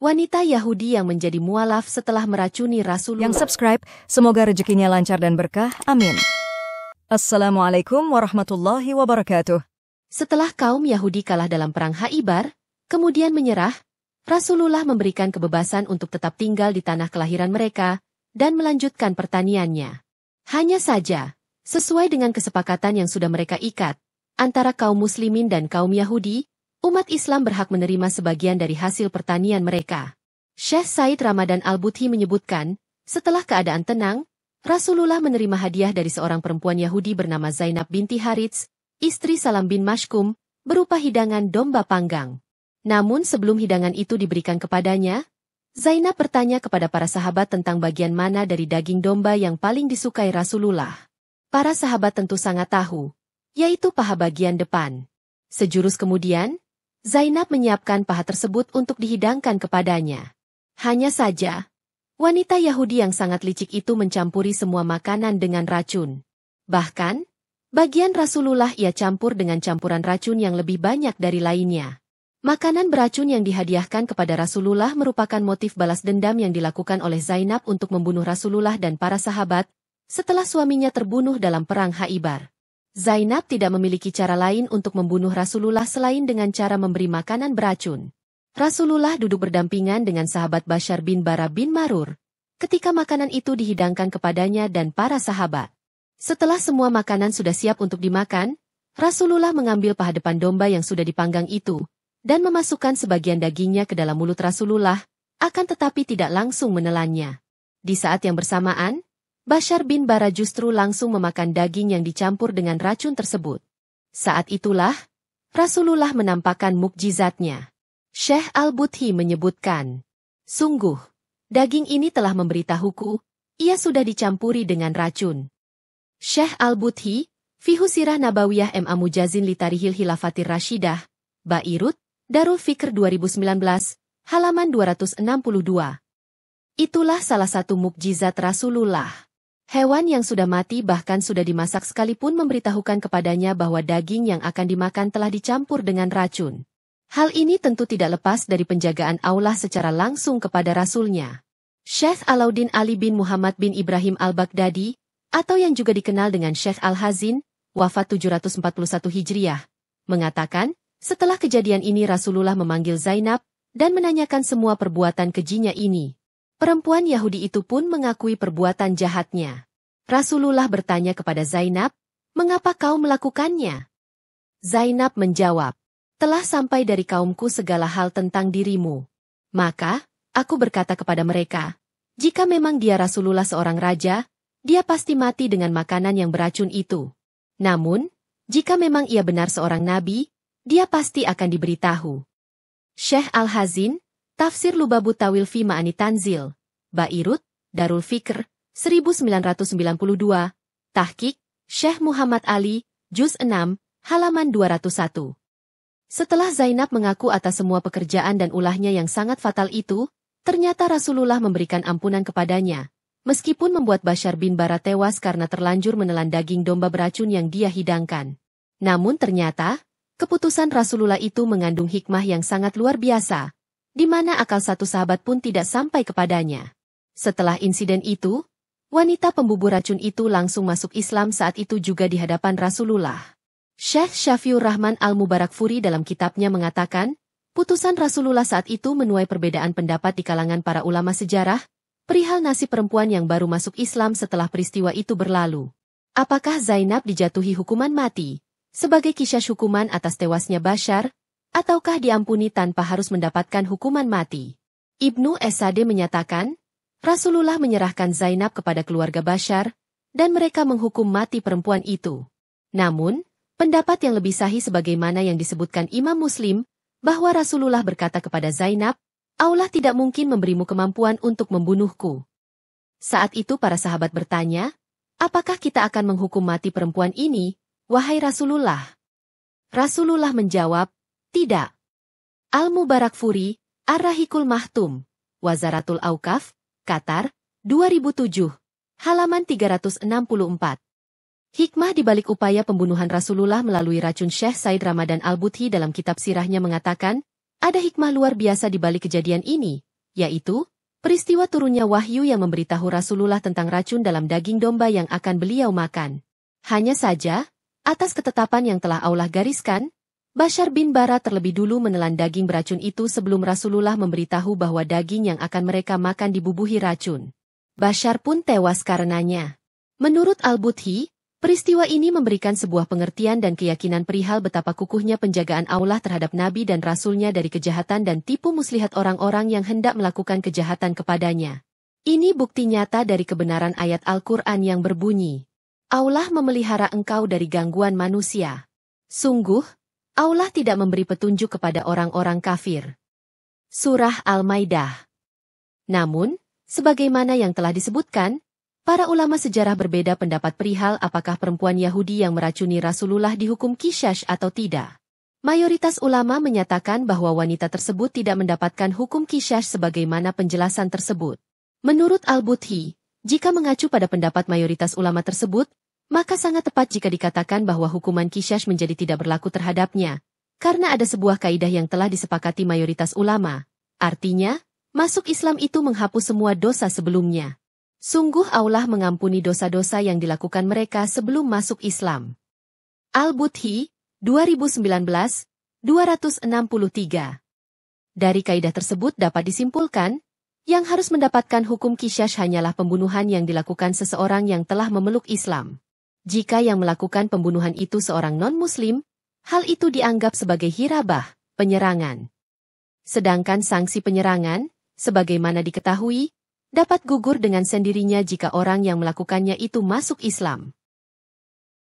wanita Yahudi yang menjadi mualaf setelah meracuni Rasulullah. Yang subscribe, semoga rezekinya lancar dan berkah. Amin. Assalamualaikum warahmatullahi wabarakatuh. Setelah kaum Yahudi kalah dalam perang Khaibar, kemudian menyerah, Rasulullah memberikan kebebasan untuk tetap tinggal di tanah kelahiran mereka dan melanjutkan pertaniannya. Hanya saja, sesuai dengan kesepakatan yang sudah mereka ikat, antara kaum muslimin dan kaum Yahudi, umat Islam berhak menerima sebagian dari hasil pertanian mereka. Syekh Said Ramadan Al-Buthi menyebutkan, setelah keadaan tenang, Rasulullah menerima hadiah dari seorang perempuan Yahudi bernama Zainab binti Harits, istri Salam bin Mashkum, berupa hidangan domba panggang. Namun sebelum hidangan itu diberikan kepadanya, Zainab bertanya kepada para sahabat tentang bagian mana dari daging domba yang paling disukai Rasulullah. Para sahabat tentu sangat tahu, yaitu paha bagian depan. Sejurus kemudian, Zainab menyiapkan paha tersebut untuk dihidangkan kepadanya. Hanya saja, wanita Yahudi yang sangat licik itu mencampuri semua makanan dengan racun. Bahkan, bagian Rasulullah ia campur dengan campuran racun yang lebih banyak dari lainnya. Makanan beracun yang dihadiahkan kepada Rasulullah merupakan motif balas dendam yang dilakukan oleh Zainab untuk membunuh Rasulullah dan para sahabat setelah suaminya terbunuh dalam perang Khaibar. Zainab tidak memiliki cara lain untuk membunuh Rasulullah selain dengan cara memberi makanan beracun. Rasulullah duduk berdampingan dengan sahabat Bashar bin Bara bin Marur ketika makanan itu dihidangkan kepadanya dan para sahabat. Setelah semua makanan sudah siap untuk dimakan, Rasulullah mengambil paha depan domba yang sudah dipanggang itu dan memasukkan sebagian dagingnya ke dalam mulut Rasulullah, akan tetapi tidak langsung menelannya. Di saat yang bersamaan, Bashar bin Bara justru langsung memakan daging yang dicampur dengan racun tersebut. Saat itulah, Rasulullah menampakkan mukjizatnya. Syekh Al-Buthi menyebutkan, sungguh, daging ini telah memberitahuku, ia sudah dicampuri dengan racun. Syekh Al-Buthi, Fihu Sirah Nabawiyah M.A. Mujazin Litarihil Hilafatir Rashidah, Bairut, Darul Fikr 2019, halaman 262. Itulah salah satu mukjizat Rasulullah. Hewan yang sudah mati bahkan sudah dimasak sekalipun memberitahukan kepadanya bahwa daging yang akan dimakan telah dicampur dengan racun. Hal ini tentu tidak lepas dari penjagaan Allah secara langsung kepada Rasulnya. Syekh Alauddin Ali bin Muhammad bin Ibrahim Al-Baghdadi, atau yang juga dikenal dengan Syekh Al-Hazin, wafat 741 Hijriah, mengatakan, setelah kejadian ini Rasulullah memanggil Zainab dan menanyakan semua perbuatan kejinya ini. Perempuan Yahudi itu pun mengakui perbuatan jahatnya. Rasulullah bertanya kepada Zainab, "Mengapa kau melakukannya?" Zainab menjawab, "Telah sampai dari kaumku segala hal tentang dirimu. Maka, aku berkata kepada mereka, jika memang dia Rasulullah seorang raja, dia pasti mati dengan makanan yang beracun itu. Namun, jika memang ia benar seorang nabi, dia pasti akan diberitahu." Syekh Al-Hazin, Tafsir Lubabut Tawil fi Ma'ani Tanzil, Bairut, Darul Fikr, 1992, Tahqiq, Syekh Muhammad Ali, Juz 6, halaman 201. Setelah Zainab mengaku atas semua pekerjaan dan ulahnya yang sangat fatal itu, ternyata Rasulullah memberikan ampunan kepadanya, meskipun membuat Bashar bin Bara tewas karena terlanjur menelan daging domba beracun yang dia hidangkan. Namun ternyata, keputusan Rasulullah itu mengandung hikmah yang sangat luar biasa, di mana akal satu sahabat pun tidak sampai kepadanya. Setelah insiden itu, wanita pembubur racun itu langsung masuk Islam saat itu juga di hadapan Rasulullah. Syekh Syafiur Rahman Al-Mubarakfuri dalam kitabnya mengatakan, putusan Rasulullah saat itu menuai perbedaan pendapat di kalangan para ulama sejarah, perihal nasib perempuan yang baru masuk Islam setelah peristiwa itu berlalu. Apakah Zainab dijatuhi hukuman mati, sebagai kisah hukuman atas tewasnya Bashar, ataukah diampuni tanpa harus mendapatkan hukuman mati? Ibnu Esade menyatakan, Rasulullah menyerahkan Zainab kepada keluarga Bashar, dan mereka menghukum mati perempuan itu. Namun, pendapat yang lebih sahih sebagaimana yang disebutkan Imam Muslim, bahwa Rasulullah berkata kepada Zainab, Allah tidak mungkin memberimu kemampuan untuk membunuhku. Saat itu para sahabat bertanya, apakah kita akan menghukum mati perempuan ini, wahai Rasulullah? Rasulullah menjawab, tidak. Al-Mubarakfuri, Ar-Rahikul Mahtum, Wazaratul Auqaf, Qatar, 2007, halaman 364. Hikmah di balik upaya pembunuhan Rasulullah melalui racun. Syekh Said Ramadan Al-Buthi dalam kitab sirahnya mengatakan, ada hikmah luar biasa di balik kejadian ini, yaitu peristiwa turunnya wahyu yang memberitahu Rasulullah tentang racun dalam daging domba yang akan beliau makan. Hanya saja, atas ketetapan yang telah Allah gariskan, Bashar bin Bara terlebih dulu menelan daging beracun itu sebelum Rasulullah memberitahu bahwa daging yang akan mereka makan dibubuhi racun. Bashar pun tewas karenanya. Menurut Al-Budhi, peristiwa ini memberikan sebuah pengertian dan keyakinan perihal betapa kukuhnya penjagaan Allah terhadap Nabi dan Rasulnya dari kejahatan dan tipu muslihat orang-orang yang hendak melakukan kejahatan kepadanya. Ini bukti nyata dari kebenaran ayat Al-Quran yang berbunyi, Allah memelihara engkau dari gangguan manusia. Sungguh, Allah tidak memberi petunjuk kepada orang-orang kafir. Surah Al-Maidah. Namun, sebagaimana yang telah disebutkan, para ulama sejarah berbeda pendapat perihal apakah perempuan Yahudi yang meracuni Rasulullah dihukum qisas atau tidak. Mayoritas ulama menyatakan bahwa wanita tersebut tidak mendapatkan hukum qisas sebagaimana penjelasan tersebut. Menurut Al-Budhi, jika mengacu pada pendapat mayoritas ulama tersebut, maka sangat tepat jika dikatakan bahwa hukuman qisas menjadi tidak berlaku terhadapnya, karena ada sebuah kaidah yang telah disepakati mayoritas ulama. Artinya, masuk Islam itu menghapus semua dosa sebelumnya. Sungguh Allah mengampuni dosa-dosa yang dilakukan mereka sebelum masuk Islam. Al-Budhi, 2019, 263. Dari kaidah tersebut dapat disimpulkan, yang harus mendapatkan hukum qisas hanyalah pembunuhan yang dilakukan seseorang yang telah memeluk Islam. Jika yang melakukan pembunuhan itu seorang non-muslim, hal itu dianggap sebagai hirabah, penyerangan. Sedangkan sanksi penyerangan, sebagaimana diketahui, dapat gugur dengan sendirinya jika orang yang melakukannya itu masuk Islam.